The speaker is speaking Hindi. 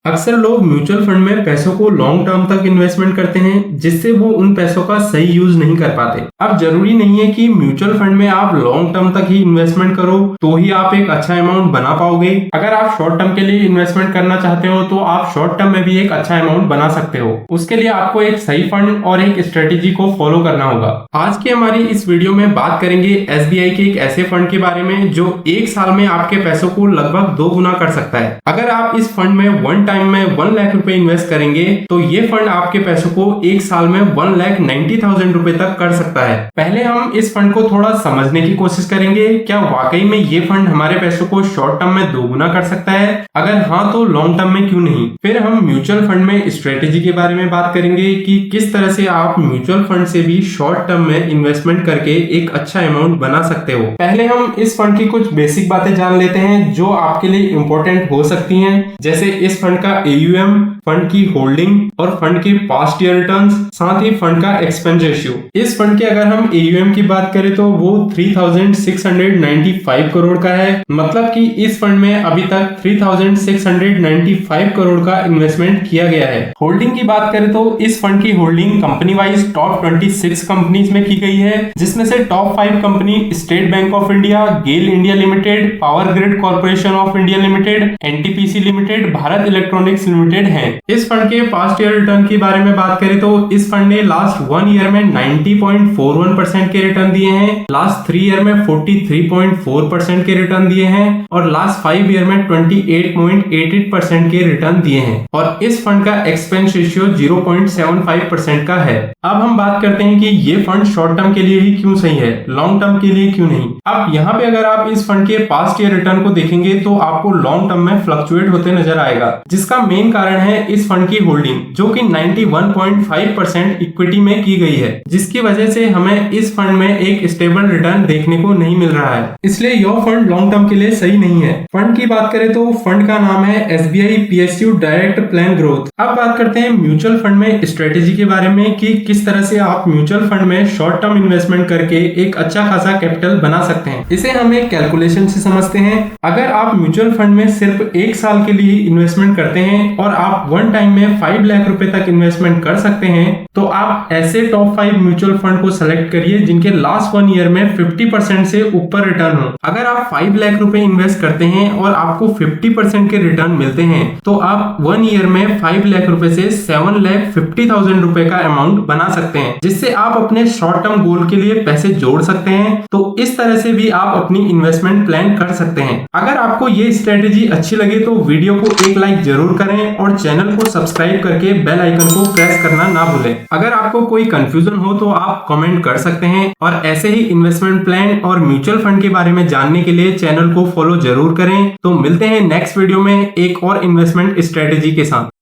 अक्सर लोग म्यूचुअल फंड में पैसों को लॉन्ग टर्म तक इन्वेस्टमेंट करते हैं, जिससे वो उन पैसों का सही यूज नहीं कर पाते। अब जरूरी नहीं है कि म्यूचुअल फंड में आप लॉन्ग टर्म तक ही इन्वेस्टमेंट करो तो ही आप एक अच्छा अमाउंट बना पाओगे। अगर आप शॉर्ट टर्म के लिए इन्वेस्टमेंट करना चाहते हो तो आप शॉर्ट टर्म में भी एक अच्छा अमाउंट बना सकते हो। उसके लिए आपको एक सही फंड और एक स्ट्रेटेजी को फॉलो करना होगा। आज की हमारी इस वीडियो में बात करेंगे एसबीआई के एक ऐसे फंड के बारे में जो एक साल में आपके पैसों को लगभग 2 गुना कर सकता है। अगर आप इस फंड में वन टाइम में 1 लाख रुपए इन्वेस्ट करेंगे तो ये फंड आपके पैसों को एक साल में 1,90,000 रुपए तक कर सकता है। पहले हम इस फंड को थोड़ा समझने की कोशिश करेंगे। क्या वाकई में ये फंड हमारे पैसों को शॉर्ट टर्म में 2 गुना कर सकता है? अगर हाँ तो लॉन्ग टर्म में क्यों नहीं? फिर हम म्यूचुअल फंड में स्ट्रेटेजी के बारे में बात करेंगे कि किस तरह से आप म्यूचुअल फंड से भी शॉर्ट टर्म में इन्वेस्टमेंट करके एक अच्छा अमाउंट बना सकते हो। पहले हम इस फंड की कुछ बेसिक बातें जान लेते हैं जो आपके लिए इंपॉर्टेंट हो सकती हैं, जैसे इस फंड का AUM, फंड की होल्डिंग और फंड के पास्ट ईयर रिटर्न्स, साथ ही फंड का एक्सपेंस रेशियो। इस फंड के अगर हम AUM की बात करें तो वो 3,695 करोड़ का है। मतलब कि इस फंड में अभी तक 3,695 करोड़ का इन्वेस्टमेंट किया गया है। होल्डिंग की बात करें तो इस फंड की holding company wise top 26 companies में की गई है, जिसमें से top 5 company state bank of India, GAIL India limited, power grid corporation of India limited, NTPC limited, Bharat electronics limited है। इस फंड के पास्ट ईयर रिटर्न के बारे में बात करें तो इस फंड ने लास्ट 1 ईयर में 90.41% के रिटर्न दिए हैं, लास्ट 3 ईयर में 43.4% के रिटर्न दिए हैं और लास्ट 5 ईयर में 28.88% के रिटर्न दिए हैं। और इस फंड का एक्सपेंस रेशियो 0.75% का है। अब हम बात करते हैं कि ये फंड शॉर्ट टर्म के लिए ही क्यों सही है, लॉन्ग टर्म के लिए क्यों नहीं। अब यहाँ पे अगर आप इस फंड के पास्ट ईयर रिटर्न को देखेंगे तो आपको लॉन्ग टर्म में फ्लक्चुएट होते नजर आएगा, जिसका मेन कारण है इस फंड की होल्डिंग जो कि 91.5% इक्विटी में की गई है, जिसकी वजह से हमें इस फंड में एक स्टेबल रिटर्न देखने को नहीं मिल रहा है। इसलिए यह फंड लॉन्ग टर्म के लिए सही नहीं है। फंड की बात करें तो फंड का नाम है SBI PSU direct plan growth. अब बात करते हैं म्यूचुअल फंड में स्ट्रेटेजी के बारे में कि किस तरह से आप म्यूचुअल फंड में शॉर्ट टर्म इन्वेस्टमेंट करके एक अच्छा खासा कैपिटल बना सकते हैं। इसे हम एक कैलकुलेशन से समझते हैं। अगर आप म्यूचुअल फंड में सिर्फ एक साल के लिए इन्वेस्टमेंट करते हैं और आप वन टाइम में 5 लाख रुपए तक इन्वेस्टमेंट कर सकते हैं तो आप ऐसे टॉप 5 म्यूचुअल फंड को सेलेक्ट करिए जिनके लास्ट 1 ईयर में 50% से ऊपर रिटर्न हो। अगर आप 5 लाख रुपए इन्वेस्ट करते हैं और आपको 50% के रिटर्न मिलते हैं तो आप 1 ईयर में 5 लाख रुपए से 7,50,000 रुपए का अमाउंट बना सकते हैं, जिससे आप अपने शॉर्ट टर्म गोल के लिए पैसे जोड़ सकते हैं। तो इस तरह से भी आप अपनी इन्वेस्टमेंट प्लान कर सकते हैं। अगर आपको ये स्ट्रेटेजी अच्छी लगे तो वीडियो को एक लाइक जरूर करें और चैनल को सब्सक्राइब करके बेल आइकन को प्रेस करना ना भूलें। अगर आपको कोई कंफ्यूजन हो तो आप कमेंट कर सकते हैं और ऐसे ही इन्वेस्टमेंट प्लान और म्यूचुअल फंड के बारे में जानने के लिए चैनल को फॉलो जरूर करें। तो मिलते हैं नेक्स्ट वीडियो में एक और इन्वेस्टमेंट स्ट्रेटेजी के साथ।